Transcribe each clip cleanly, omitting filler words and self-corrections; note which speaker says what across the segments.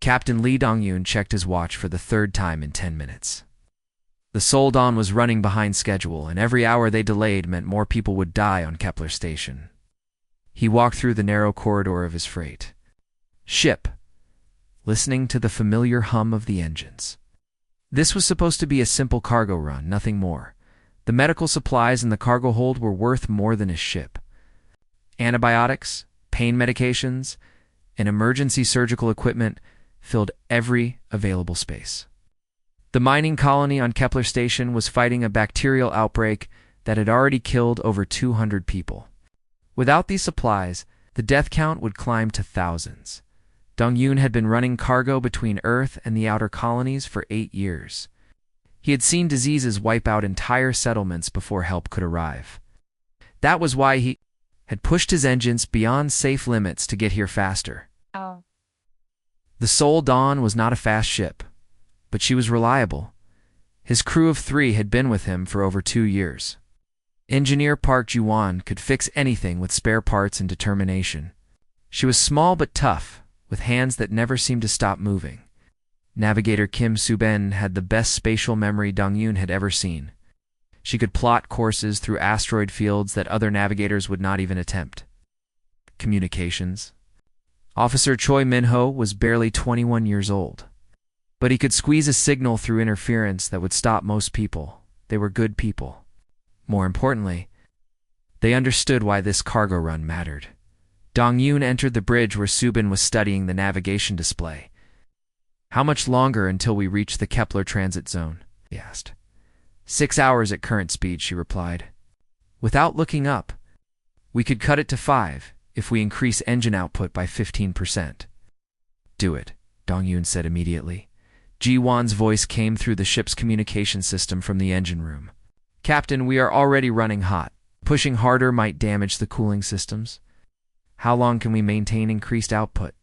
Speaker 1: Captain Lee Dong-yoon checked his watch for the third time in 10 minutes. The Soldan was running behind schedule, and every hour they delayed meant more people would die on Kepler Station. He walked through the narrow corridor of his freight ship, listening to the familiar hum of the engines. This was supposed to be a simple cargo run, nothing more. The medical supplies in the cargo hold were worth more than his ship. Antibiotics, pain medications, and emergency surgical equipment filled every available space. The mining colony on Kepler Station was fighting a bacterial outbreak that had already killed over 200 people. Without these supplies, the death count would climb to thousands. Dong-yoon had been running cargo between Earth and the outer colonies for 8 years. He had seen diseases wipe out entire settlements before help could arrive. That was why he had pushed his engines beyond safe limits to get here faster. The Seoul Dawn was not a fast ship, but she was reliable. His crew of 3 had been with him for over 2 years. Engineer Park Ji-won could fix anything with spare parts and determination. She was small but tough, with hands that never seemed to stop moving. Navigator Kim Soo-ben had the best spatial memory Dong-yoon had ever seen. She could plot courses through asteroid fields that other navigators would not even attempt. Communications. Officer Choi Min-ho was barely 21 years old, but he could squeeze a signal through interference that would stop most people. They were good people. More importantly, they understood why this cargo run mattered. Dong-yoon entered the bridge where Soo-ben was studying the navigation display. "How much longer until we reach the Kepler transit zone?" he asked. 6 hours at current speed, she replied. Without looking up, "We could cut it to 5 if we increase engine output by 15%. "Do it," Dong-yoon said immediately. Ji-won's voice came through the ship's communication system from the engine room. "Captain, we are already running hot. Pushing harder might damage the cooling systems. How long can we maintain increased output?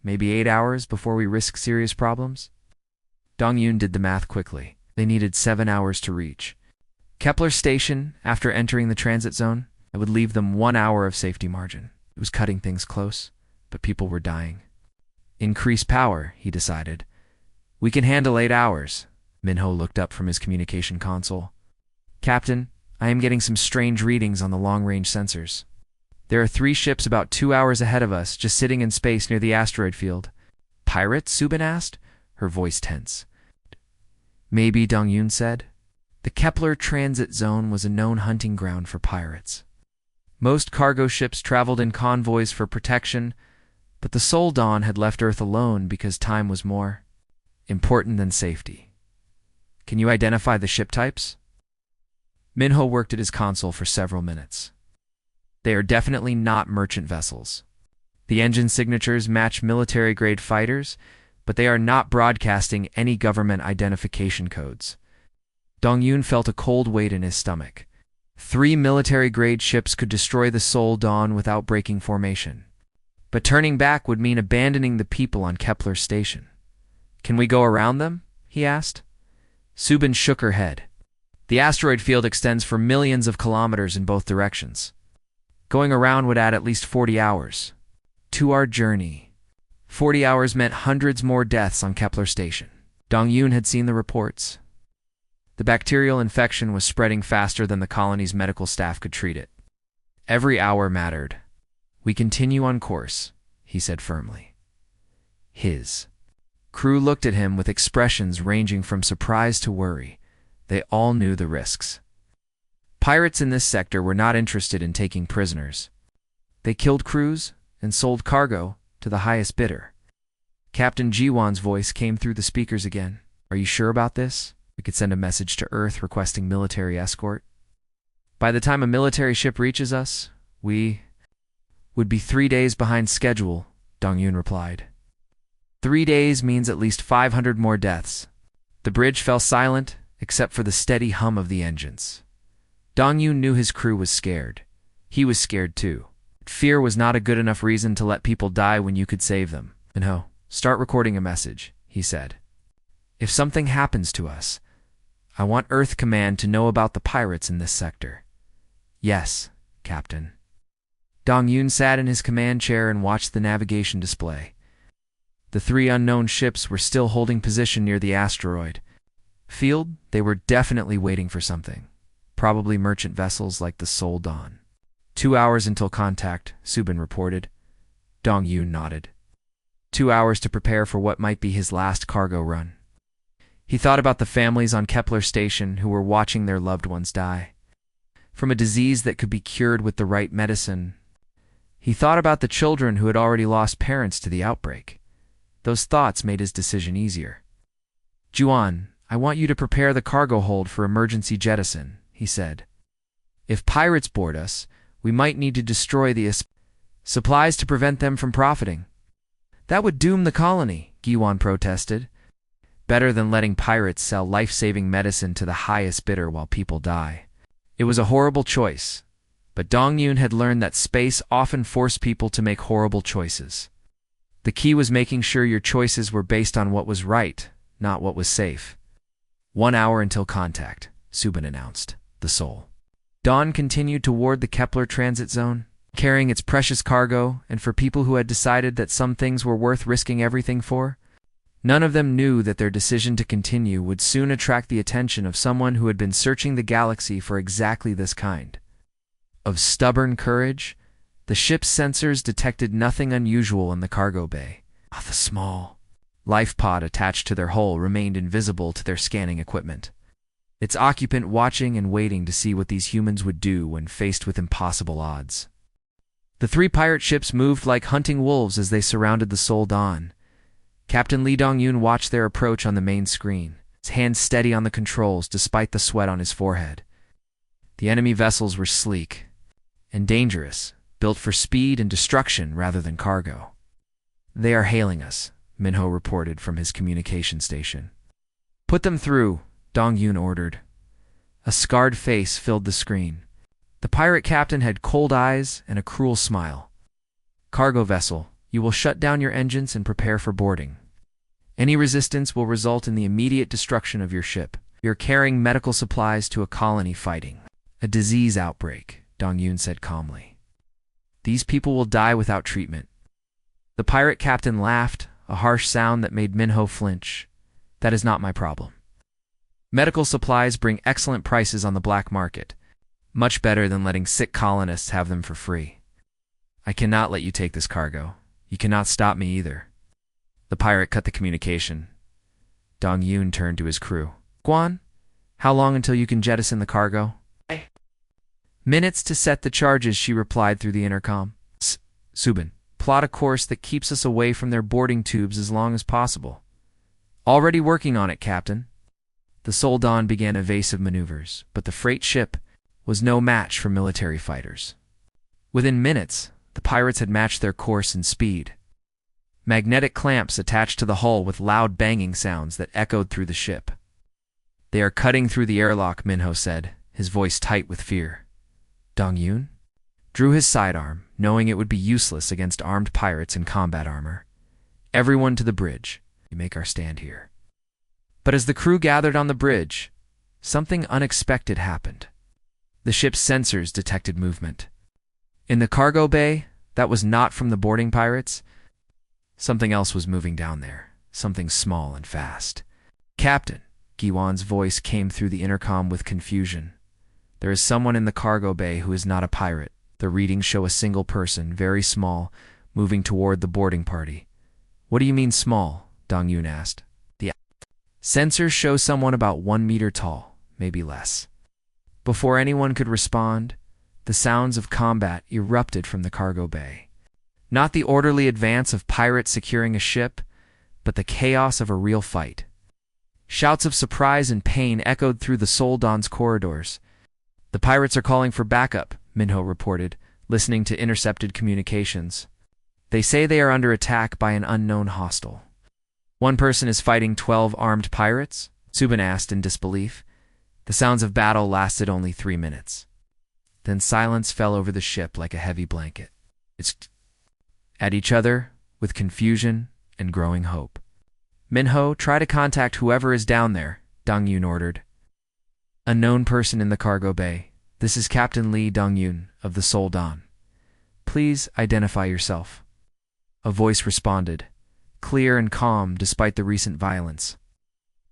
Speaker 1: Maybe 8 hours before we risk serious problems?" Dong-yoon did the math quickly. They needed 7 hours to reach Kepler Station after entering the transit zone. It would leave them 1 hour of safety margin. It was cutting things close, but people were dying. "Increase power," he decided. "We can handle 8 hours." Min-ho looked up from his communication console. "Captain, I am getting some strange readings on the long-range sensors. There are 3 ships about 2 hours ahead of us, just sitting in space near the asteroid field." "Pirates?" Soo-ben asked, her voice tense. "Maybe," Dong-yoon said. The Kepler transit zone was a known hunting ground for pirates. Most cargo ships traveled in convoys for protection, but the Seoul Dawn had left Earth alone because time was more important than safety. "Can you identify the ship types?" Min-ho worked at his console for several minutes. "They are definitely not merchant vessels. The engine signatures match military-grade fighters, but they are not broadcasting any government identification codes." Dong-yoon felt a cold weight in his stomach. 3 military-grade ships could destroy the Seoul Dawn without breaking formation. But turning back would mean abandoning the people on Kepler Station. "Can we go around them?" he asked. Soo-ben shook her head. "The asteroid field extends for millions of kilometers in both directions. Going around would add at least 40 hours to our journey." 40 hours meant hundreds more deaths on Kepler Station. Dong-yoon had seen the reports. The bacterial infection was spreading faster than the colony's medical staff could treat it. Every hour mattered. "We continue on course," he said firmly. His crew looked at him with expressions ranging from surprise to worry. They all knew the risks. Pirates in this sector were not interested in taking prisoners. They killed crews and sold cargo to the highest bidder. Captain Ji-won's voice came through the speakers again. "Are you sure about this? We could send a message to Earth requesting military escort. By the time a military ship reaches us, we would be 3 days behind schedule," Dong-yoon replied. 3 days means at least 500 more deaths." The bridge fell silent, except for the steady hum of the engines. Dong-yoon knew his crew was scared. He was scared too. Fear was not a good enough reason to let people die when you could save them. "Min-ho, start recording a message," he said. "If something happens to us, I want Earth Command to know about the pirates in this sector." "Yes, Captain." Dong-yoon sat in his command chair and watched the navigation display. The three unknown ships were still holding position near the asteroid field. They were definitely waiting for something. Probably merchant vessels like the Sol Dawn. 2 hours until contact, Subin reported. Dong Yun nodded. 2 hours to prepare for what might be his last cargo run. He thought about the families on Kepler Station who were watching their loved ones die from a disease that could be cured with the right medicine. He thought about the children who had already lost parents to the outbreak. Those thoughts made his decision easier. Juan, I want you to prepare the cargo hold for emergency jettison, he said. If pirates board us, we might need to destroy the supplies to prevent them from profiting. That would doom the colony, Giwan protested. Better than letting pirates sell life-saving medicine to the highest bidder while people die. It was a horrible choice, but Dong Yun had learned that space often forced people to make horrible choices. The key was making sure your choices were based on what was right, not what was safe. 1 hour until contact, Subin announced, the Sol Dawn continued toward the Kepler transit zone, carrying its precious cargo, and for people who had decided that some things were worth risking everything for. None of them knew that their decision to continue would soon attract the attention of someone who had been searching the galaxy for exactly this kind of stubborn courage. The ship's sensors detected nothing unusual in the cargo bay. The small life pod attached to their hull remained invisible to their scanning equipment, its occupant watching and waiting to see what these humans would do when faced with impossible odds. The three pirate ships moved like hunting wolves as they surrounded the Sol Dawn. Captain Lee Dong-Yun watched their approach on the main screen, his hands steady on the controls despite the sweat on his forehead. The enemy vessels were sleek and dangerous, built for speed and destruction rather than cargo. They are hailing us, Minho reported from his communication station. Put them through, Dong-Yun ordered. A scarred face filled the screen. The pirate captain had cold eyes and a cruel smile. Cargo vessel, you will shut down your engines and prepare for boarding. Any resistance will result in the immediate destruction of your ship. You're carrying medical supplies to a colony fighting a disease outbreak, Dong-Yun said calmly. These people will die without treatment. The pirate captain laughed, a harsh sound that made Minho flinch. That is not my problem. Medical supplies bring excellent prices on the black market, much better than letting sick colonists have them for free. I cannot let you take this cargo. You cannot stop me either. The pirate cut the communication. Dong-Yun turned to his crew. Guan, how long until you can jettison the cargo? Minutes to set the charges, she replied through the intercom. Subin, plot a course that keeps us away from their boarding tubes as long as possible. Already working on it, Captain. The Sol Dawn began evasive maneuvers, but the freight ship was no match for military fighters. Within minutes, the pirates had matched their course and speed. Magnetic clamps attached to the hull with loud banging sounds that echoed through the ship. They are cutting through the airlock, Minho said, his voice tight with fear. Dong-Yun drew his sidearm, knowing it would be useless against armed pirates in combat armor. Everyone to the bridge. We make our stand here. But as the crew gathered on the bridge, something unexpected happened. The ship's sensors detected movement. In the cargo bay, that was not from the boarding pirates. Something else was moving down there, something small and fast. Captain, Giwan's voice came through the intercom with confusion. There is someone in the cargo bay who is not a pirate. The readings show a single person, very small, moving toward the boarding party. What do you mean small? Dong-Yun asked. The sensors show someone about 1 meter tall, maybe less. Before anyone could respond, the sounds of combat erupted from the cargo bay. Not the orderly advance of pirates securing a ship, but the chaos of a real fight. Shouts of surprise and pain echoed through the Sol Dawn's corridors. The pirates are calling for backup, Minho reported, listening to intercepted communications. They say they are under attack by an unknown hostile. One person is fighting 12 armed pirates? Subin asked in disbelief. The sounds of battle lasted only 3 minutes. Then silence fell over the ship like a heavy blanket. It's at each other, with confusion and growing hope. Minho, try to contact whoever is down there, Dong-Yun ordered. Unknown person in the cargo bay. This is Captain Lee Dong-Yun of the Sol Dawn. Please identify yourself. A voice responded. clear and calm despite the recent violence.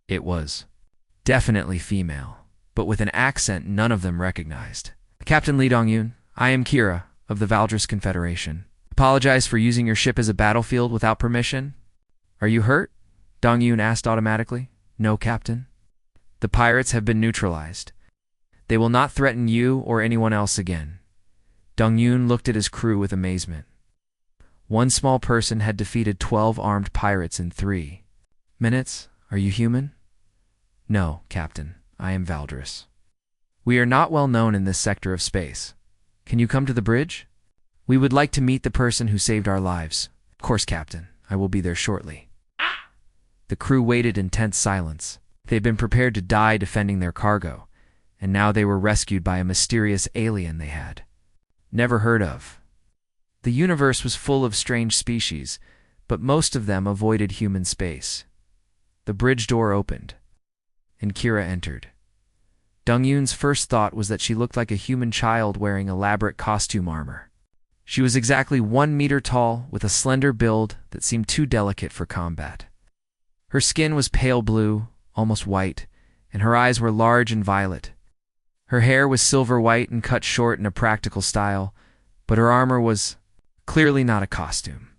Speaker 1: It was definitely female, but with an accent none of them recognized. Captain Lee Dong-yoon, I am Kira, of the Valdris Confederation. Apologize for using your ship as a battlefield without permission? Are you hurt? Dong-yoon asked automatically. No, Captain. The pirates have been neutralized. They will not threaten you or anyone else again. Dong-yoon looked at his crew with amazement. One small person had defeated 12 armed pirates in 3 minutes. Are you human? No, Captain. I am Valdris. We are not well known in this sector of space. Can you come to the bridge? We would like to meet the person who saved our lives. Of course, Captain. I will be there shortly. The crew waited in tense silence. They had been prepared to die defending their cargo, and now they were rescued by a mysterious alien they had never heard of. The universe was full of strange species, but most of them avoided human space. The bridge door opened, and Kira entered. Dong-yoon's first thought was that she looked like a human child wearing elaborate costume armor. She was exactly 1 meter tall, with a slender build that seemed too delicate for combat. Her skin was pale blue, almost white, and her eyes were large and violet. Her hair was silver white and cut short in a practical style, but her armor was clearly not a costume.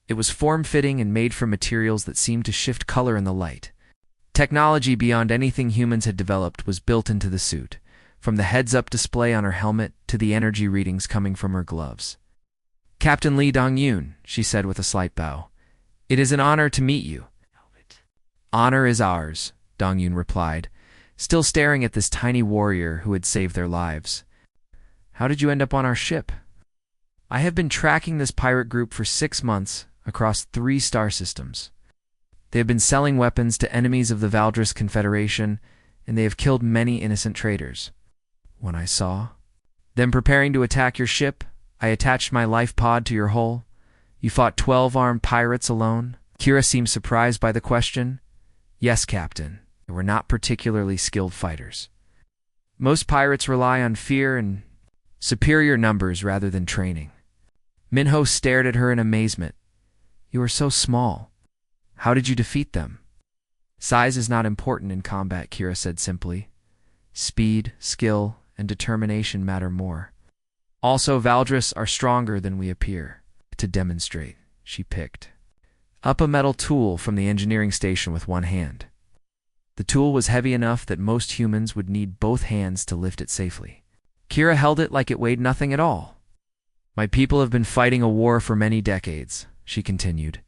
Speaker 1: It was form-fitting and made from materials that seemed to shift color in the light. Technology beyond anything humans had developed was built into the suit, from the heads-up display on her helmet to the energy readings coming from her gloves. Captain Lee Dong-yoon, she said with a slight bow. It is an honor to meet you. Honor is ours, Dong-yoon replied, still staring at this tiny warrior who had saved their lives. How did you end up on our ship? I have been tracking this pirate group for 6 months across 3 star systems. They have been selling weapons to enemies of the Valdris Confederation, and they have killed many innocent traders. When I saw them preparing to attack your ship, I attached my life pod to your hull. You fought 12 armed pirates alone? Kira seemed surprised by the question. Yes, Captain. They were not particularly skilled fighters. Most pirates rely on fear and superior numbers rather than training. Minho stared at her in amazement. You are so small. How did you defeat them? Size is not important in combat, Kira said simply. Speed, skill, and determination matter more. Also, Valdris are stronger than we appear. To demonstrate, she picked up a metal tool from the engineering station with one hand. The tool was heavy enough that most humans would need both hands to lift it safely. Kira held it like it weighed nothing at all. My people have been fighting a war for many decades, she continued.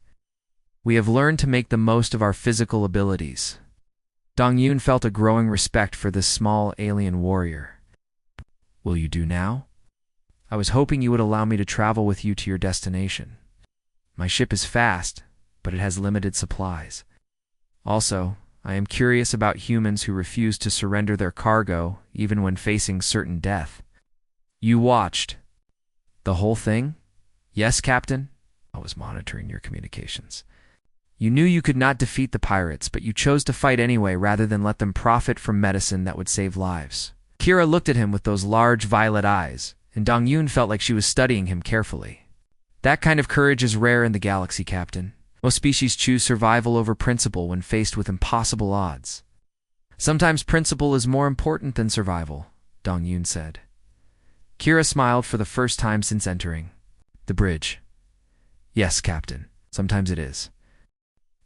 Speaker 1: We have learned to make the most of our physical abilities. Dong-yoon felt a growing respect for this small alien warrior. Will you do now? I was hoping you would allow me to travel with you to your destination. My ship is fast, but it has limited supplies. Also, I am curious about humans who refuse to surrender their cargo even when facing certain death. You watched the whole thing? Yes, Captain. I was monitoring your communications. You knew you could not defeat the pirates, but you chose to fight anyway rather than let them profit from medicine that would save lives. Kira looked at him with those large violet eyes, and Dong-yoon felt like she was studying him carefully. That kind of courage is rare in the galaxy, Captain. Most species choose survival over principle when faced with impossible odds. Sometimes principle is more important than survival, Dong-yoon said. Kira smiled for the first time since entering the bridge. Yes, Captain. Sometimes it is.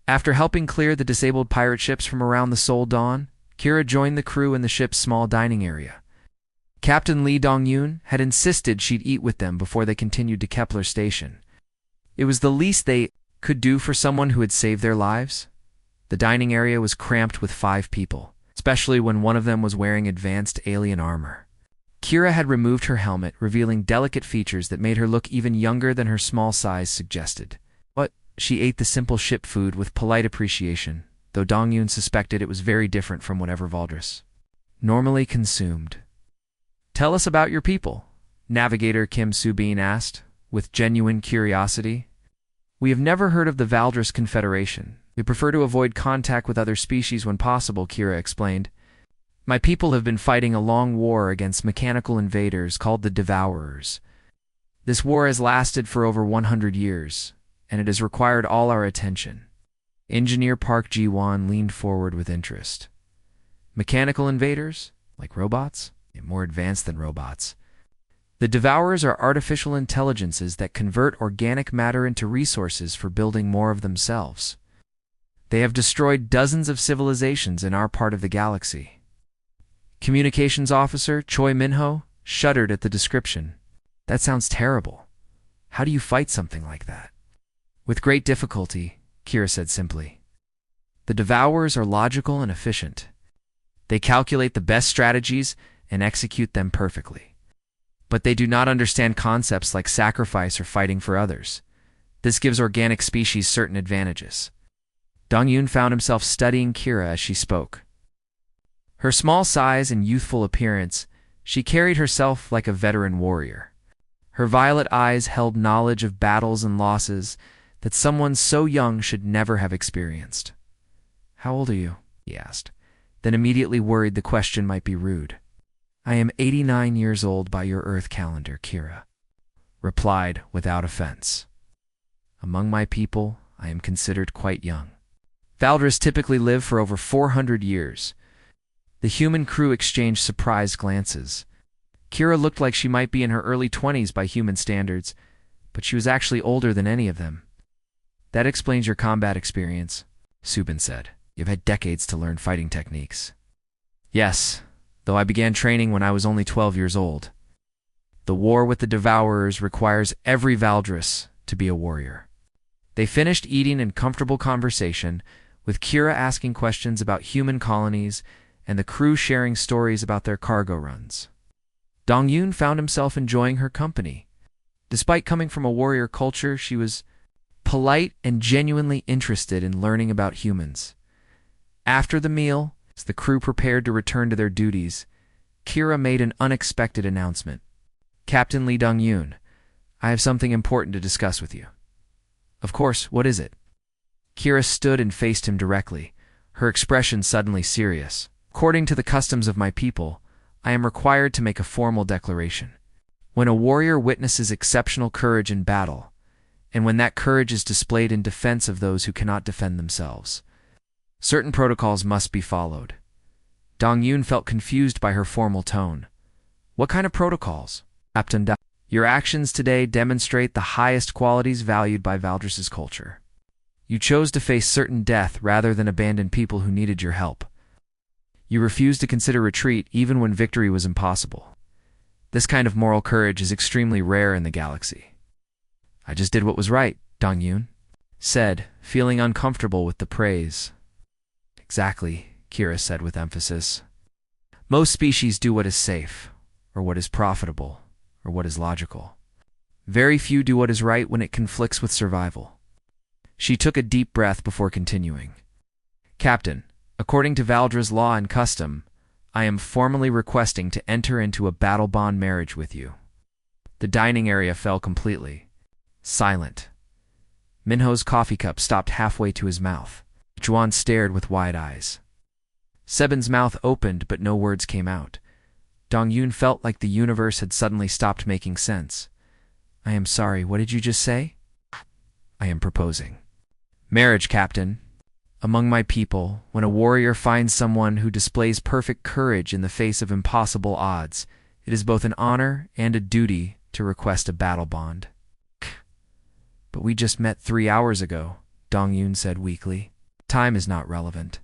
Speaker 1: After helping clear the disabled pirate ships from around the Sol Dawn, Kira joined the crew in the ship's small dining area. Captain Lee Dong-yoon had insisted she'd eat with them before they continued to Kepler Station. It was the least they could do for someone who had saved their lives. The dining area was cramped with 5 people, especially when one of them was wearing advanced alien armor. Kira had removed her helmet, revealing delicate features that made her look even younger than her small size suggested. But she ate the simple ship food with polite appreciation, though Dong-yoon suspected it was very different from whatever Valdris normally consumed. Tell us about your people, Navigator Kim Soo-bin asked, with genuine curiosity. We have never heard of the Valdris Confederation. We prefer to avoid contact with other species when possible, Kira explained. My people have been fighting a long war against mechanical invaders called the Devourers. This war has lasted for over 100 years, and it has required all our attention. Engineer Park Ji-won leaned forward with interest. Mechanical invaders? Like robots? Yeah, more advanced than robots. The Devourers are artificial intelligences that convert organic matter into resources for building more of themselves. They have destroyed dozens of civilizations in our part of the galaxy. Communications Officer Choi Minho shuddered at the description. That sounds terrible. How do you fight something like that? With great difficulty, Kira said simply. The Devourers are logical and efficient. They calculate the best strategies and execute them perfectly. But they do not understand concepts like sacrifice or fighting for others. This gives organic species certain advantages. Dong-Yun found himself studying Kira as she spoke. Her small size and youthful appearance, she carried herself like a veteran warrior. Her violet eyes held knowledge of battles and losses that someone so young should never have experienced. "How old are you?" he asked, then immediately worried the question might be rude. "I am 89 years old by your Earth calendar," Kira replied without offense. "Among my people, I am considered quite young. Valdris typically live for over 400 years. The human crew exchanged surprised glances. Kira looked like she might be in her early 20s by human standards, but she was actually older than any of them. "That explains your combat experience," Subin said. "You've had decades to learn fighting techniques." "Yes, though I began training when I was only 12 years old. The war with the Devourers requires every Valdris to be a warrior." They finished eating in comfortable conversation, with Kira asking questions about human colonies and the crew sharing stories about their cargo runs. Dong-Yun found himself enjoying her company. Despite coming from a warrior culture, she was polite and genuinely interested in learning about humans. After the meal, as the crew prepared to return to their duties, Kira made an unexpected announcement. "Captain Lee Dong-Yun, I have something important to discuss with you." "Of course, what is it?" Kira stood and faced him directly, her expression suddenly serious. "According to the customs of my people, I am required to make a formal declaration. When a warrior witnesses exceptional courage in battle, and when that courage is displayed in defense of those who cannot defend themselves, certain protocols must be followed." Dong-Yun felt confused by her formal tone. "What kind of protocols?" Captain Da. "Your actions today demonstrate the highest qualities valued by Valdris's culture. You chose to face certain death rather than abandon people who needed your help. You refused to consider retreat even when victory was impossible. This kind of moral courage is extremely rare in the galaxy." "I just did what was right," Dong-Yun said, feeling uncomfortable with the praise. "Exactly," Kira said with emphasis. "Most species do what is safe, or what is profitable, or what is logical. Very few do what is right when it conflicts with survival." She took a deep breath before continuing. "Captain, according to Valdra's law and custom, I am formally requesting to enter into a battle bond marriage with you." The dining area fell completely. Silent. Minho's coffee cup stopped halfway to his mouth. Juan stared with wide eyes. Sebin's mouth opened, but no words came out. Dong-Yun felt like the universe had suddenly stopped making sense. "I am sorry, what did you just say?" "I am proposing marriage, Captain. Among my people, when a warrior finds someone who displays perfect courage in the face of impossible odds, it is both an honor and a duty to request a battle bond." "But we just met 3 hours ago," Dong-Yun said weakly. "Time is not relevant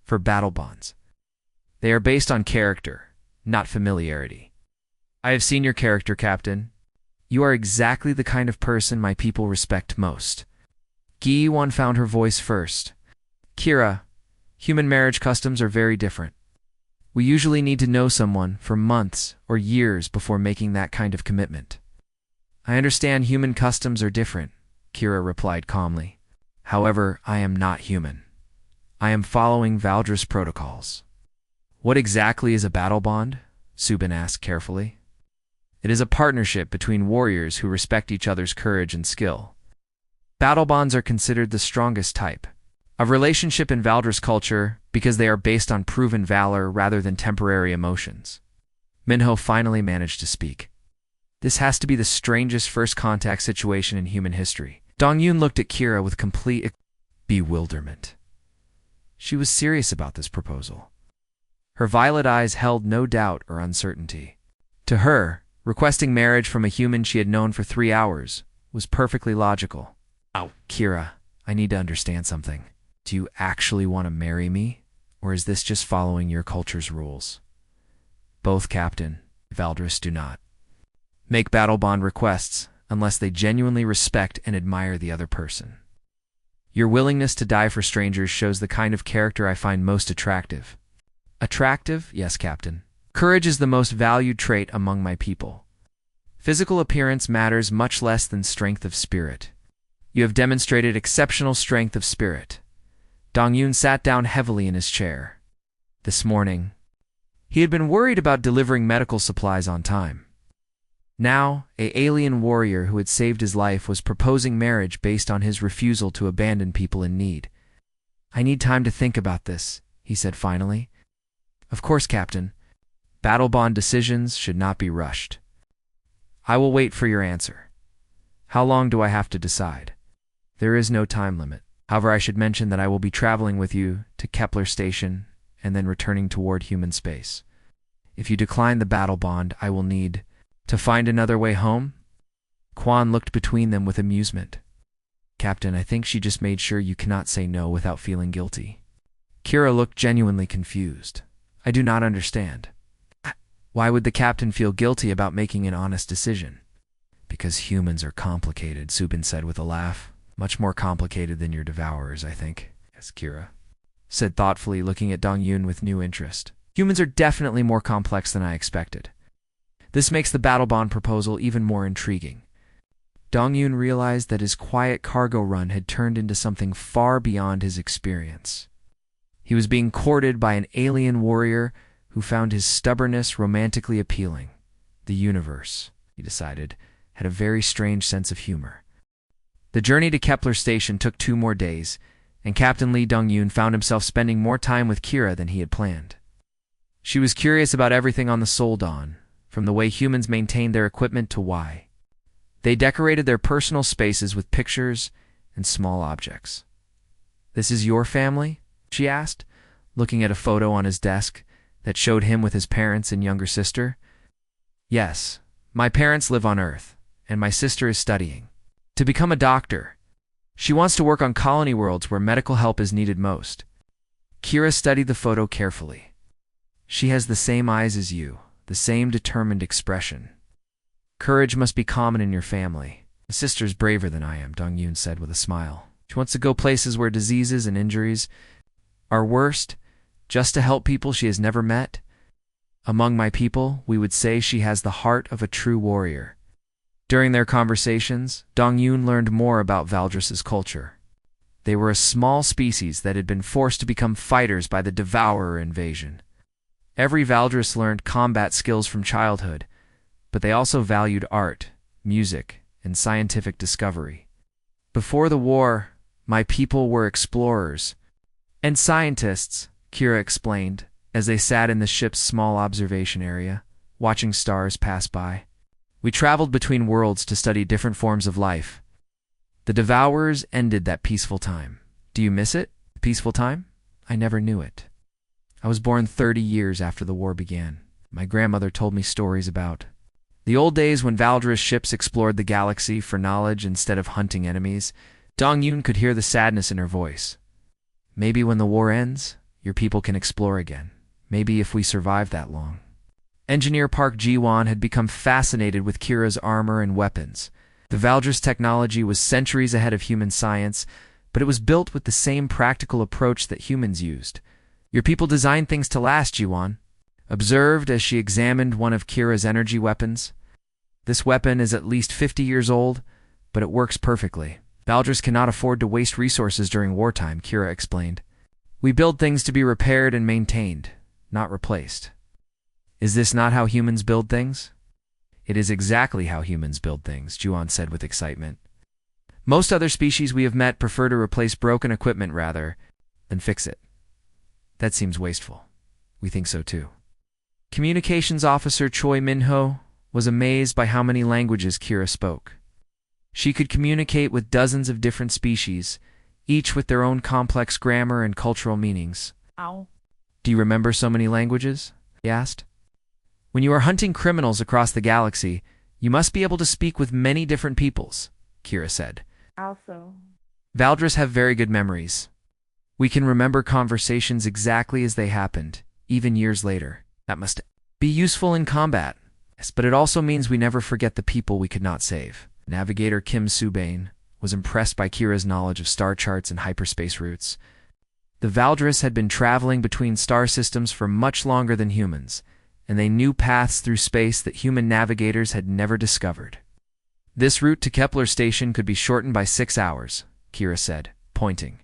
Speaker 1: for battle bonds. They are based on character, not familiarity. I have seen your character, Captain. You are exactly the kind of person my people respect most." Gi-won found her voice first. "Kira, human marriage customs are very different. We usually need to know someone for months or years before making that kind of commitment." "I understand human customs are different," Kira replied calmly. "However, I am not human. I am following Valdra's protocols." "What exactly is a battle bond?" Subin asked carefully. "It is a partnership between warriors who respect each other's courage and skill. Battle bonds are considered the strongest type of relationship in Valdra's culture because they are based on proven valor rather than temporary emotions." Minho finally managed to speak. "This has to be the strangest first contact situation in human history. Dong-Yun looked at Kira with complete bewilderment. She was serious about this proposal. Her violet eyes held no doubt or uncertainty. To her, requesting marriage from a human she had known for 3 hours was perfectly logical. "Ow, Kira, I need to understand something. Do you actually want to marry me, or is this just following your culture's rules?" "Both, Captain. Valdris do not make battle bond requests unless they genuinely respect and admire the other person. Your willingness to die for strangers shows the kind of character I find most attractive." "Attractive? Yes, Captain. Courage is the most valued trait among my people. Physical appearance matters much less than strength of spirit. You have demonstrated exceptional strength of spirit." Dong-Yun sat down heavily in his chair. This morning, he had been worried about delivering medical supplies on time. Now, an alien warrior who had saved his life was proposing marriage based on his refusal to abandon people in need. "I need time to think about this," he said finally. "Of course, Captain. Battle bond decisions should not be rushed. I will wait for your answer. How long do I have to decide?" "There is no time limit. However, I should mention that I will be traveling with you to Kepler Station and then returning toward human space. If you decline the battle bond, I will need to find another way home?" Quan looked between them with amusement. "Captain, I think she just made sure you cannot say no without feeling guilty." Kira looked genuinely confused. "I do not understand." "Why would the captain feel guilty about making an honest decision?" "Because humans are complicated," Subin said with a laugh. "Much more complicated than your devourers, I think." "Yes," Kira said thoughtfully, looking at Dong-Yun with new interest. "Humans are definitely more complex than I expected. This makes the battle bond proposal even more intriguing." Dong-Yun realized that his quiet cargo run had turned into something far beyond his experience. He was being courted by an alien warrior who found his stubbornness romantically appealing. The universe, he decided, had a very strange sense of humor. The journey to Kepler Station took 2 more days, and Captain Lee Dong-Yun found himself spending more time with Kira than he had planned. She was curious about everything on the Soldan, from the way humans maintained their equipment to why they decorated their personal spaces with pictures and small objects. "This is your family?" she asked, looking at a photo on his desk that showed him with his parents and younger sister. "Yes, my parents live on Earth, and my sister is studying to become a doctor. She wants to work on colony worlds where medical help is needed most." Kira studied the photo carefully. "She has the same eyes as you, the same determined expression. Courage must be common in your family." "My sister's braver than I am," Dong-Yun said with a smile. "She wants to go places where diseases and injuries are worst, just to help people she has never met. Among my people, we would say she has the heart of a true warrior." During their conversations, Dong-Yun learned more about Valdris's culture. They were a small species that had been forced to become fighters by the Devourer invasion. Every Valdris learned combat skills from childhood, but they also valued art, music, and scientific discovery. "Before the war, my people were explorers and scientists," Kira explained, as they sat in the ship's small observation area, watching stars pass by. "We traveled between worlds to study different forms of life. The Devourers ended that peaceful time. Do you miss it? Peaceful time? I never knew it. I was born 30 years after the war began. My grandmother told me stories about the old days when Valdris ships explored the galaxy for knowledge instead of hunting enemies." Dong-Yun could hear the sadness in her voice. "Maybe when the war ends, your people can explore again. Maybe if we survive that long." Engineer Park Ji-won had become fascinated with Kira's armor and weapons. The Valdris technology was centuries ahead of human science, but it was built with the same practical approach that humans used. "Your people designed things to last," Ji-won observed as she examined one of Kira's energy weapons. "This weapon is at least 50 years old, but it works perfectly. Valdris cannot afford to waste resources during wartime," Kira explained. "We build things to be repaired and maintained, not replaced." "Is this not how humans build things?" "It is exactly how humans build things," Ji-won said with excitement. "Most other species we have met prefer to replace broken equipment rather than fix it. That seems wasteful." "We think so too." Communications Officer Choi Min-ho was amazed by how many languages Kira spoke. She could communicate with dozens of different species, each with their own complex grammar and cultural meanings.
Speaker 2: Ow.
Speaker 1: Do you remember so many languages? He asked. When you are hunting criminals across the galaxy, you must be able to speak with many different peoples, Kira said.
Speaker 2: Also.
Speaker 1: Valdris have very good memories. We can remember conversations exactly as they happened, even years later. That must be useful in combat. Yes, but it also means we never forget the people we could not save. Navigator Kim Subane was impressed by Kira's knowledge of star charts and hyperspace routes. The Valdris had been traveling between star systems for much longer than humans, and they knew paths through space that human navigators had never discovered. This route to Kepler Station could be shortened by 6 hours, Kira said, pointing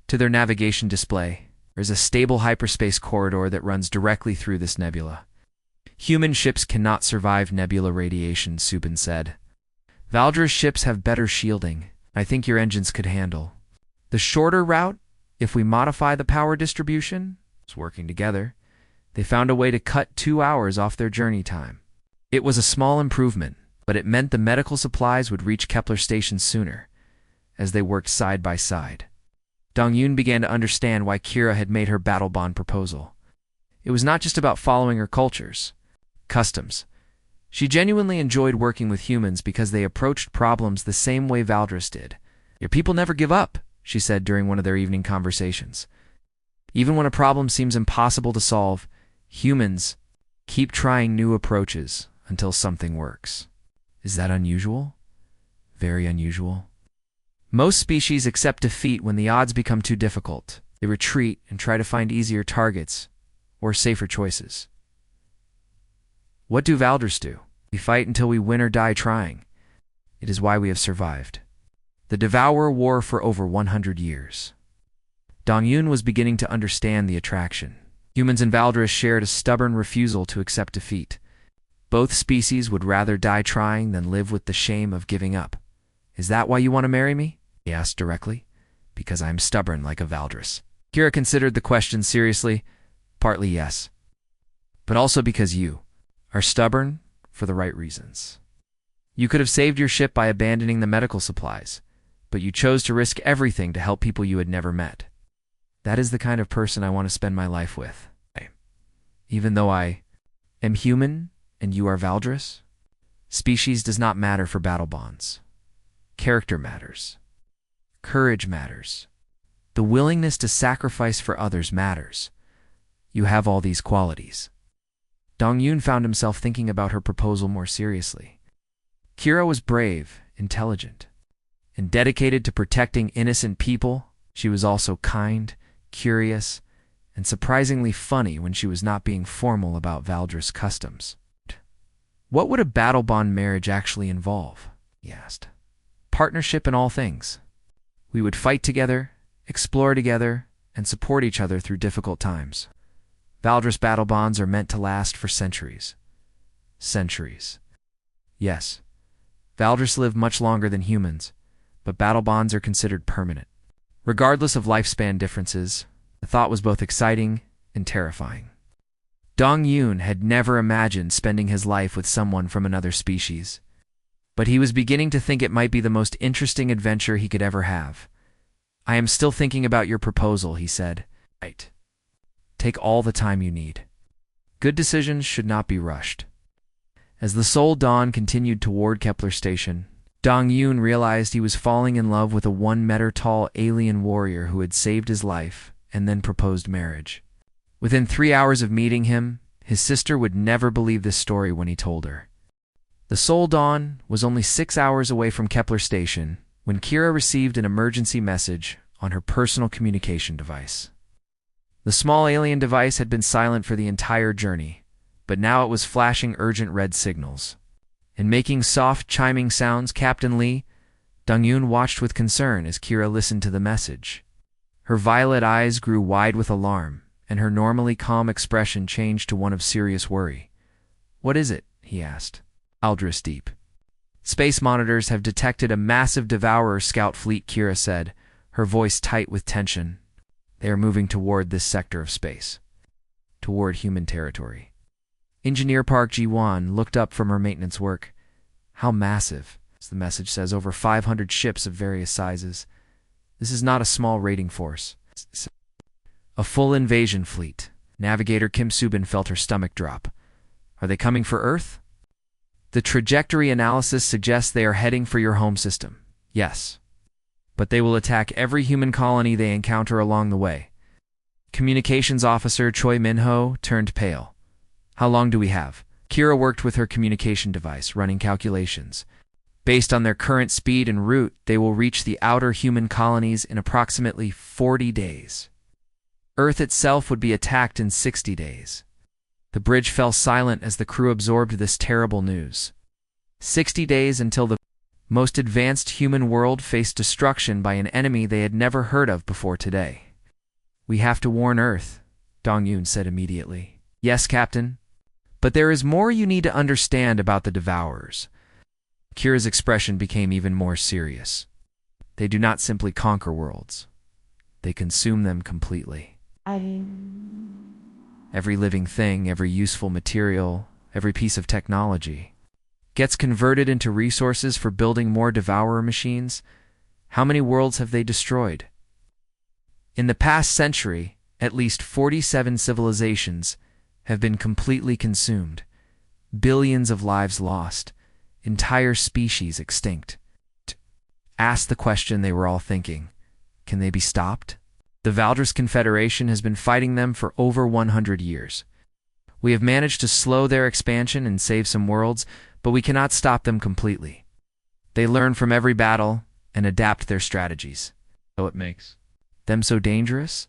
Speaker 1: to their navigation display. There is a stable hyperspace corridor that runs directly through this nebula. Human ships cannot survive nebula radiation, Subin said. Valdris ships have better shielding. I think your engines could handle the shorter route if we modify the power distribution. It's working together. They found a way to cut 2 hours off their journey time. It was a small improvement, but it meant the medical supplies would reach Kepler Station sooner, as they worked side by side. Dong-Yun began to understand why Kira had made her battle bond proposal. It was not just about following her cultures, customs. She genuinely enjoyed working with humans because they approached problems the same way Valdris did. Your people never give up, she said during one of their evening conversations. Even when a problem seems impossible to solve, humans keep trying new approaches until something works. Is that unusual? Very unusual. Most species accept defeat when the odds become too difficult. They retreat and try to find easier targets or safer choices. What do Valdris do? We fight until we win or die trying. It is why we have survived. The Devourer wore for over 100 years. Dong-Yun was beginning to understand the attraction. Humans and Valdris shared a stubborn refusal to accept defeat. Both species would rather die trying than live with the shame of giving up. Is that why you want to marry me? He asked directly. Because I am stubborn like a Valdris. Kira considered the question seriously. Partly yes. But also because you are stubborn for the right reasons. You could have saved your ship by abandoning the medical supplies, but you chose to risk everything to help people you had never met. That is the kind of person I want to spend my life with. Even though I am human and you are Valdris, species does not matter for battle bonds. Character matters. Courage matters. The willingness to sacrifice for others matters. You have all these qualities. Dong-Yun found himself thinking about her proposal more seriously. Kira was brave, intelligent, and dedicated to protecting innocent people. She was also kind, curious, and surprisingly funny when she was not being formal about Valdris customs. What would a battle bond marriage actually involve? He asked. Partnership in all things. We would fight together, explore together, and support each other through difficult times. Valdris battle bonds are meant to last for centuries. Centuries. Yes, Valdris live much longer than humans, but battle bonds are considered permanent. Regardless of lifespan differences, the thought was both exciting and terrifying. Dong-Yun had never imagined spending his life with someone from another species, but he was beginning to think it might be the most interesting adventure he could ever have. I am still thinking about your proposal, he said. Right. Take all the time you need. Good decisions should not be rushed. As the Sol Dawn continued toward Kepler Station, Dong-Yun realized he was falling in love with a 1-meter-tall alien warrior who had saved his life and then proposed marriage. Within 3 hours of meeting him, his sister would never believe this story when he told her. The Sol Dawn was only 6 hours away from Kepler Station when Kira received an emergency message on her personal communication device. The small alien device had been silent for the entire journey, but now it was flashing urgent red signals. And making soft, chiming sounds, Captain Lee, Dong-Yun watched with concern as Kira listened to the message. Her violet eyes grew wide with alarm, and her normally calm expression changed to one of serious worry. What is it? He asked. Valdris Deep. Space monitors have detected a massive Devourer scout fleet, Kira said, her voice tight with tension. They are moving toward this sector of space, toward human territory. Engineer Park Ji-won looked up from her maintenance work. How massive? The message says over 500 ships of various sizes. This is not a small raiding force. A full invasion fleet. Navigator Kim Subin felt her stomach drop. Are they coming for Earth? The trajectory analysis suggests they are heading for your home system. Yes. But they will attack every human colony they encounter along the way. Communications officer Choi Min-ho turned pale. How long do we have? Kira worked with her communication device, running calculations. Based on their current speed and route, they will reach the outer human colonies in approximately 40 days. Earth itself would be attacked in 60 days. The bridge fell silent as the crew absorbed this terrible news. 60 days until the most advanced human world faced destruction by an enemy they had never heard of before today. We have to warn Earth, Dong-Yun said immediately. Yes, Captain. But there is more you need to understand about the Devourers. Kira's expression became even more serious. They do not simply conquer worlds. They consume them completely. Every living thing, every useful material, every piece of technology gets converted into resources for building more Devourer machines. How many worlds have they destroyed? In the past century, at least 47 civilizations have been completely consumed, billions of lives lost, entire species extinct. Ask the question they were all thinking. Can they be stopped? The Valdris Confederation has been fighting them for over 100 years. We have managed to slow their expansion and save some worlds, but we cannot stop them completely. They learn from every battle and adapt their strategies. So it makes them so dangerous?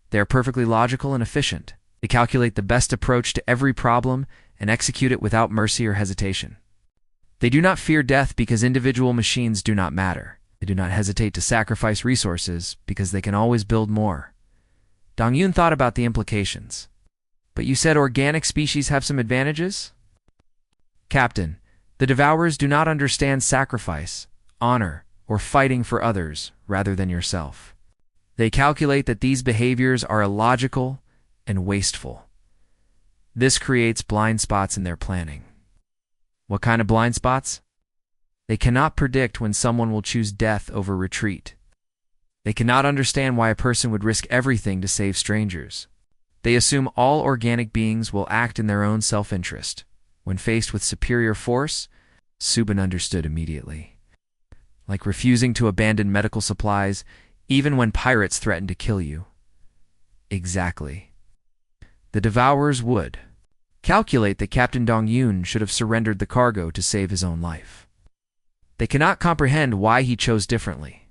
Speaker 1: They are perfectly logical and efficient. They calculate the best approach to every problem and execute it without mercy or hesitation. They do not fear death because individual machines do not matter. They do not hesitate to sacrifice resources because they can always build more. Dong-Yun thought about the implications. But you said organic species have some advantages? Captain, the Devourers do not understand sacrifice, honor, or fighting for others rather than yourself. They calculate that these behaviors are illogical and wasteful. This creates blind spots in their planning. What kind of blind spots? They cannot predict when someone will choose death over retreat. They cannot understand why a person would risk everything to save strangers. They assume all organic beings will act in their own self-interest. When faced with superior force, Subin understood immediately. Like refusing to abandon medical supplies, even when pirates threaten to kill you. Exactly. The Devourers would calculate that Captain Dong-Yun should have surrendered the cargo to save his own life. They cannot comprehend why he chose differently.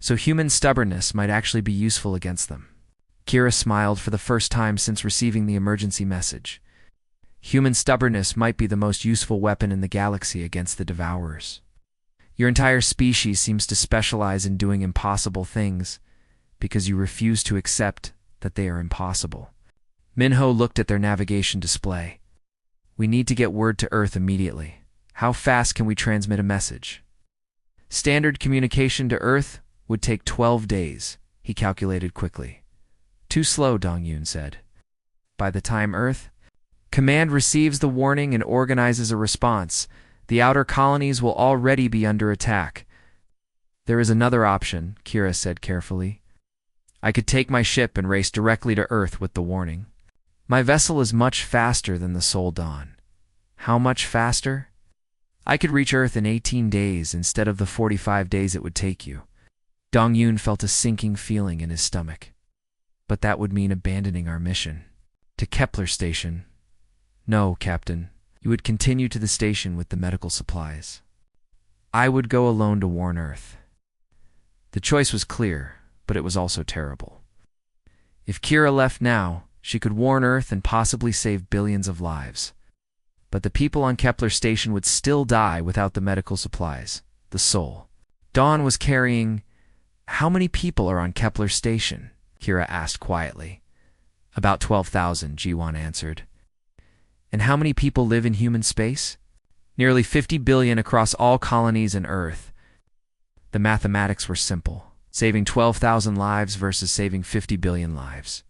Speaker 1: So human stubbornness might actually be useful against them. Kira smiled for the first time since receiving the emergency message. Human stubbornness might be the most useful weapon in the galaxy against the Devourers. Your entire species seems to specialize in doing impossible things because you refuse to accept that they are impossible. Min-ho looked at their navigation display. We need to get word to Earth immediately. How fast can we transmit a message? Standard communication to Earth would take 12 days, he calculated quickly. Too slow, Dong-Yun said. By the time Earth Command receives the warning and organizes a response, the outer colonies will already be under attack. There is another option, Kira said carefully. I could take my ship and race directly to Earth with the warning. My vessel is much faster than the Sol Dawn. How much faster? I could reach Earth in 18 days instead of the 45 days it would take you. Dong-Yun felt a sinking feeling in his stomach. But that would mean abandoning our mission. To Kepler Station. No, Captain. You would continue to the station with the medical supplies. I would go alone to warn Earth. The choice was clear, but it was also terrible. If Kira left now, she could warn Earth and possibly save billions of lives. But the people on Kepler Station would still die without the medical supplies, the Sol. Dawn was carrying... How many people are on Kepler Station? Kira asked quietly. About 12,000, Ji-won answered. And how many people live in human space? Nearly 50 billion across all colonies and Earth. The mathematics were simple. Saving 12,000 lives versus saving 50 billion lives.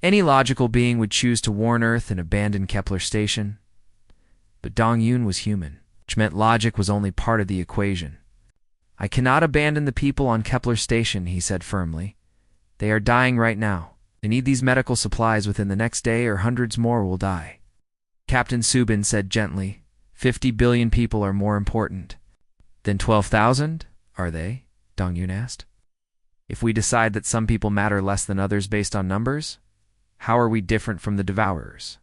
Speaker 1: Any logical being would choose to warn Earth and abandon Kepler Station. But Dong-Yun was human. which meant logic was only part of the equation. I cannot abandon the people on Kepler Station, he said firmly. They are dying right now. They need these medical supplies within the next day or hundreds more will die. Captain Subin said gently, 50 billion people are more important. Then 12,000, are they? Dong Yun asked. If we decide that some people matter less than others based on numbers, how are we different from the devourers?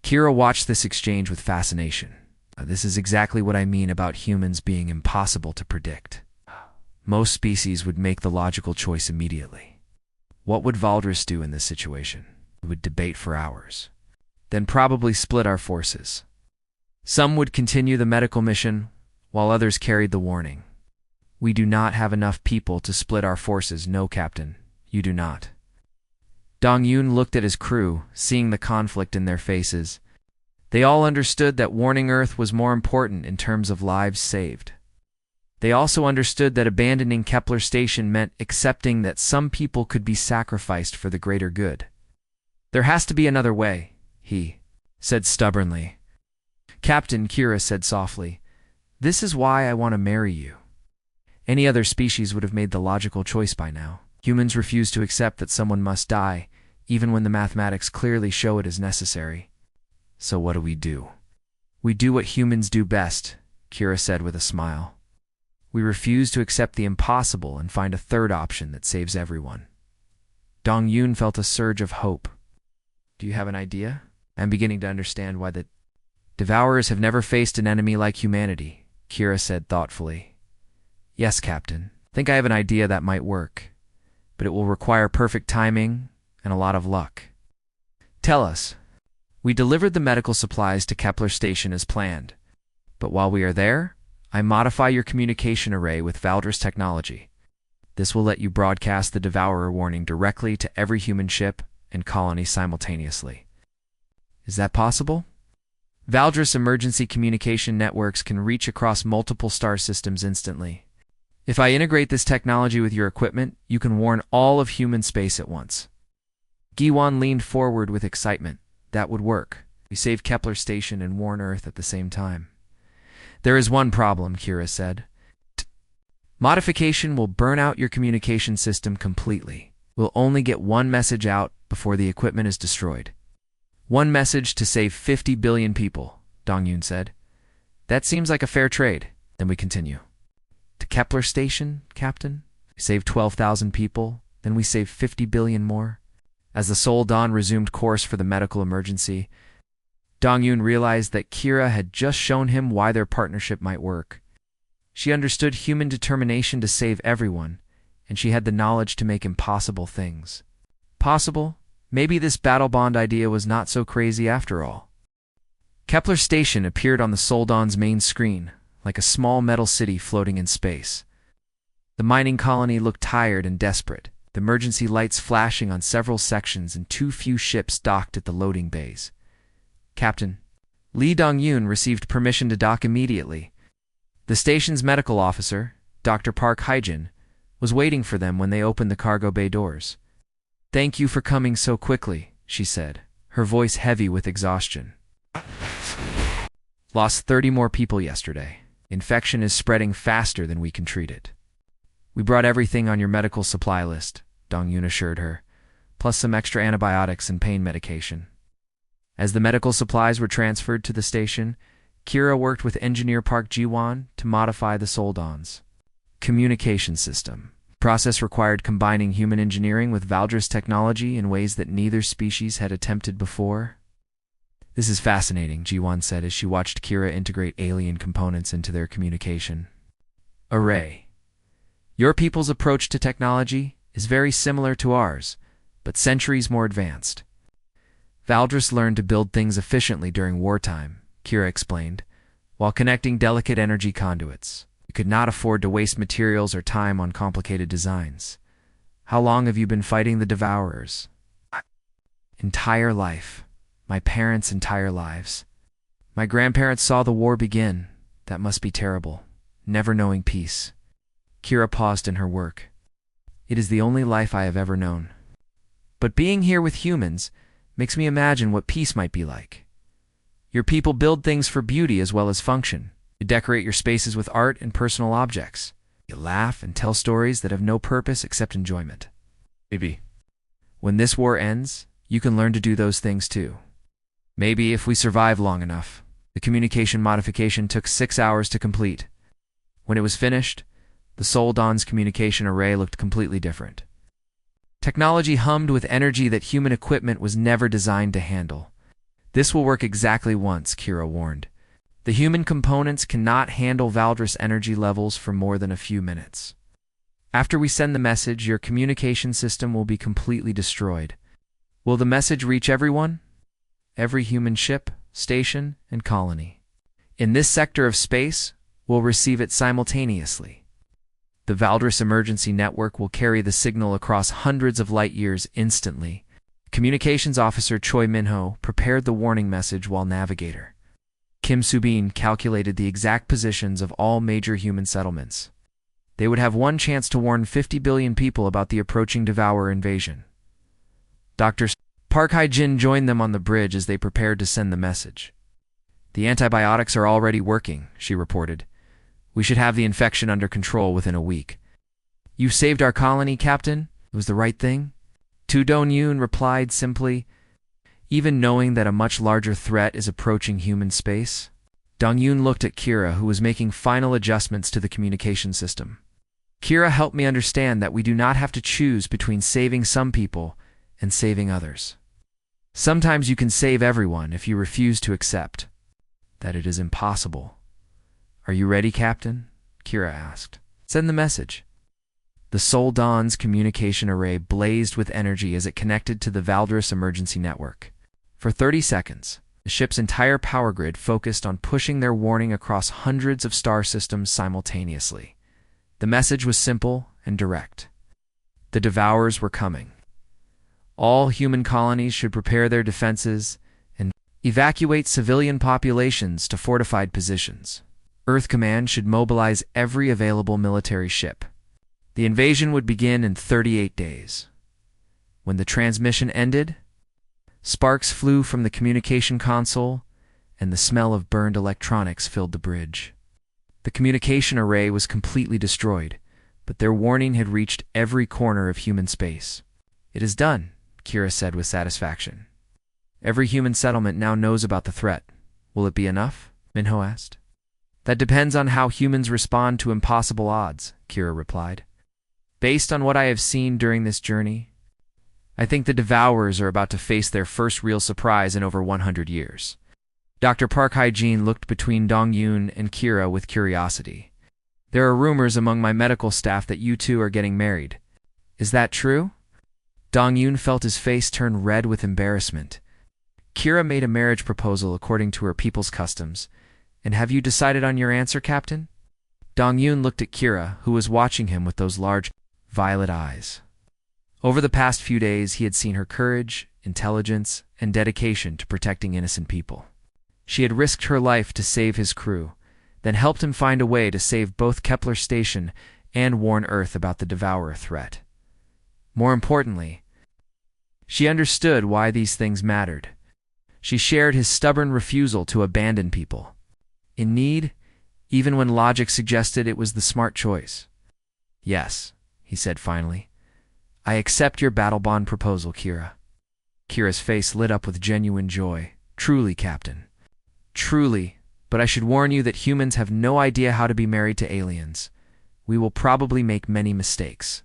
Speaker 1: Kira watched this exchange with fascination. This is exactly what I mean about humans being impossible to predict. Most species would make the logical choice immediately. What would Valdris do in this situation? We would debate for hours. Then probably split our forces. Some would continue the medical mission, while others carried the warning. We do not have enough people to split our forces, no, Captain. You do not. Dong Yun looked at his crew, seeing the conflict in their faces. They all understood that warning Earth was more important in terms of lives saved. They also understood that abandoning Kepler Station meant accepting that some people could be sacrificed for the greater good. There has to be another way, he said stubbornly. Captain, Kira said softly, this is why I want to marry you. Any other species would have made the logical choice by now. Humans refuse to accept that someone must die, even when the mathematics clearly show it is necessary. So what do? We do what humans do best, Kira said with a smile. We refuse to accept the impossible and find a third option that saves everyone. Dong Yun felt a surge of hope. Do you have an idea? I'm beginning to understand why the Devourers have never faced an enemy like humanity, Kira said thoughtfully. Yes, Captain. I think I have an idea that might work, but it will require perfect timing and a lot of luck. Tell us. We delivered the medical supplies to Kepler Station as planned, but while we are there, I modify your communication array with Valdris technology. This will let you broadcast the Devourer warning directly to every human ship and colony simultaneously. Is that possible? Valdris emergency communication networks can reach across multiple star systems instantly. If I integrate this technology with your equipment, you can warn all of human space at once. Giwan leaned forward with excitement. That would work. We save Kepler Station and warn Earth at the same time. There is one problem, Kira said. Modification will burn out your communication system completely. We'll only get one message out before the equipment is destroyed. One message to save 50 billion people, Dong Yun said. That seems like a fair trade. Then we continue. To Kepler Station, Captain? We save 12,000 people, then we save 50 billion more. As the Sol Dawn resumed course for the medical emergency, Dong Yun realized that Kira had just shown him why their partnership might work. She understood human determination to save everyone, and she had the knowledge to make impossible things possible. Maybe this battle bond idea was not so crazy after all. Kepler Station appeared on the Sol Dawn's main screen, like a small metal city floating in space. The mining colony looked tired and desperate, the emergency lights flashing on several sections and too few ships docked at the loading bays. Captain, Lee Dong-Yun received permission to dock immediately. The station's medical officer, Dr. Park Hyjin, was waiting for them when they opened the cargo bay doors. Thank you for coming so quickly, she said, her voice heavy with exhaustion. Lost 30 more people yesterday. Infection is spreading faster than we can treat it. We brought everything on your medical supply list, Dong-Yun assured her, plus some extra antibiotics and pain medication. As the medical supplies were transferred to the station, Kira worked with engineer Park Ji-won to modify the Sol Dawn's communication system. Process required combining human engineering with Valdris technology in ways that neither species had attempted before. This is fascinating, Ji-won said as she watched Kira integrate alien components into their communication array. Your people's approach to technology is very similar to ours, but centuries more advanced. Valdris learned to build things efficiently during wartime, Kira explained, while connecting delicate energy conduits. You could not afford to waste materials or time on complicated designs. How long have you been fighting the Devourers? Entire life. My parents' entire lives. My grandparents saw the war begin. That must be terrible. Never knowing peace. Kira paused in her work. It is the only life I have ever known. But being here with humans makes me imagine what peace might be like. Your people build things for beauty as well as function, You decorate your spaces with art and personal objects. You laugh and tell stories that have no purpose except enjoyment. Maybe when this war ends, you can learn to do those things too. Maybe if we survive long enough. The communication modification took 6 hours to complete. When it was finished, the Sol Dawn's communication array looked completely different. Technology hummed with energy that human equipment was never designed to handle. This will work exactly once, Kira warned. The human components cannot handle Valdris energy levels for more than a few minutes. After we send the message, your communication system will be completely destroyed. Will the message reach everyone? Every human ship, station, and colony in this sector of space will receive it simultaneously. The Valdris emergency network will carry the signal across hundreds of light years instantly. Communications Officer Choi Minho prepared the warning message while Navigator Kim Subin calculated the exact positions of all major human settlements. They would have one chance to warn 50 billion people about the approaching Devourer invasion. Dr. Park Hae-jin joined them on the bridge as they prepared to send the message. The antibiotics are already working, she reported. We should have the infection under control within a week. You saved our colony, Captain. It was the right thing. Tu Dong-yoon replied simply, even knowing that a much larger threat is approaching human space. Dong-yoon looked at Kira, who was making final adjustments to the communication system. Kira helped me understand that we do not have to choose between saving some people and saving others. Sometimes you can save everyone if you refuse to accept that it is impossible. Are you ready, Captain? Kira asked. Send the message. The Sol Dawn's communication array blazed with energy as it connected to the Valdris emergency network. For 30 seconds, the ship's entire power grid focused on pushing their warning across hundreds of star systems simultaneously. The message was simple and direct. The Devourers were coming. All human colonies should prepare their defenses and evacuate civilian populations to fortified positions. Earth Command should mobilize every available military ship. The invasion would begin in 38 days. When the transmission ended, sparks flew from the communication console, and the smell of burned electronics filled the bridge. The communication array was completely destroyed, but their warning had reached every corner of human space. It is done, Kira said with satisfaction. Every human settlement now knows about the threat. Will it be enough? Minho asked. That depends on how humans respond to impossible odds, Kira replied. Based on what I have seen during this journey, I think the Devourers are about to face their first real surprise in over 100 years. Dr. Park Hae-jin looked between Dong-yoon and Kira with curiosity. There are rumors among my medical staff that you two are getting married. Is that true? Dong-yoon felt his face turn red with embarrassment. Kira made a marriage proposal according to her people's customs. And have you decided on your answer, Captain? Dong-yoon looked at Kira, who was watching him with those large, violet eyes. Over the past few days, he had seen her courage, intelligence, and dedication to protecting innocent people. She had risked her life to save his crew, then helped him find a way to save both Kepler Station and warn Earth about the Devourer threat. More importantly, she understood why these things mattered. She shared his stubborn refusal to abandon people in need, even when logic suggested it was the smart choice. Yes, he said finally. I accept your battle bond proposal, Kira. Kira's face lit up with genuine joy. Truly, Captain. Truly, but I should warn you that humans have no idea how to be married to aliens. We will probably make many mistakes.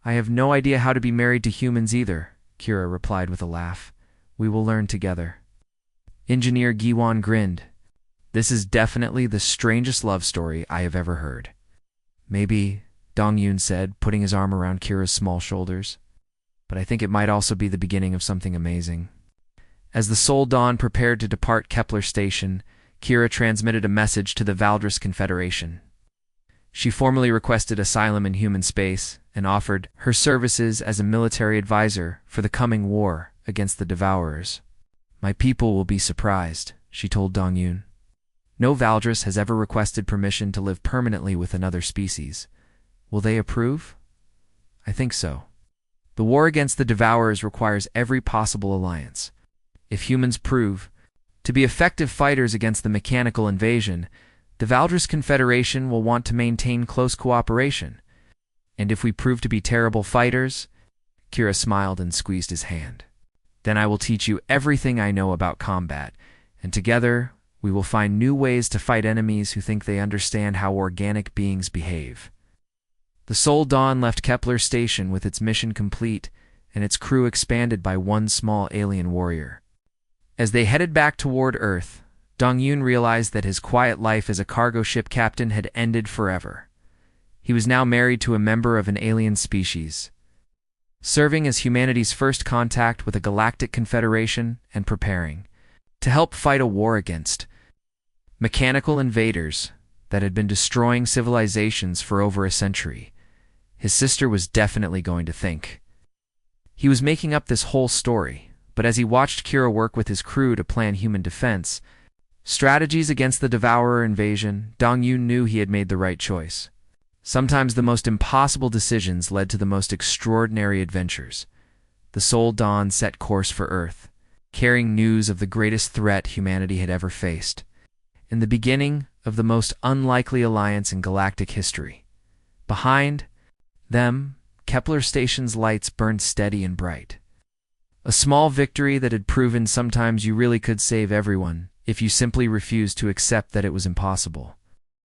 Speaker 1: I have no idea how to be married to humans either, Kira replied with a laugh. We will learn together. Engineer Giwon grinned. This is definitely the strangest love story I have ever heard. Maybe, Dong-yoon said, putting his arm around Kira's small shoulders. But I think it might also be the beginning of something amazing. As the Sol Dawn prepared to depart Kepler Station, Kira transmitted a message to the Valdris Confederation. She formally requested asylum in human space and offered her services as a military advisor for the coming war against the Devourers. My people will be surprised, she told Dong-yoon. No Valdris has ever requested permission to live permanently with another species. Will they approve? I think so. The war against the Devourers requires every possible alliance. If humans prove to be effective fighters against the mechanical invasion, The Valdris Confederation will want to maintain close cooperation. And if we prove to be terrible fighters, Kira smiled and squeezed his hand. Then I will teach you everything I know about combat, and together we will find new ways to fight enemies who think they understand how organic beings behave. The Sol Dawn left Kepler Station with its mission complete and its crew expanded by one small alien warrior. As they headed back toward Earth, Dong-Yun realized that his quiet life as a cargo ship captain had ended forever. He was now married to a member of an alien species, serving as humanity's first contact with a galactic confederation and preparing to help fight a war against mechanical invaders that had been destroying civilizations for over a century. His sister was definitely going to think he was making up this whole story, but as he watched Kira work with his crew to plan human defense strategies against the Devourer invasion, Dong-Yun knew he had made the right choice. Sometimes the most impossible decisions led to the most extraordinary adventures. The Sol Dawn set course for Earth, carrying news of the greatest threat humanity had ever faced, and the beginning of the most unlikely alliance in galactic history. Behind them, Kepler Station's lights burned steady and bright. A small victory that had proven sometimes you really could save everyone if you simply refused to accept that it was impossible.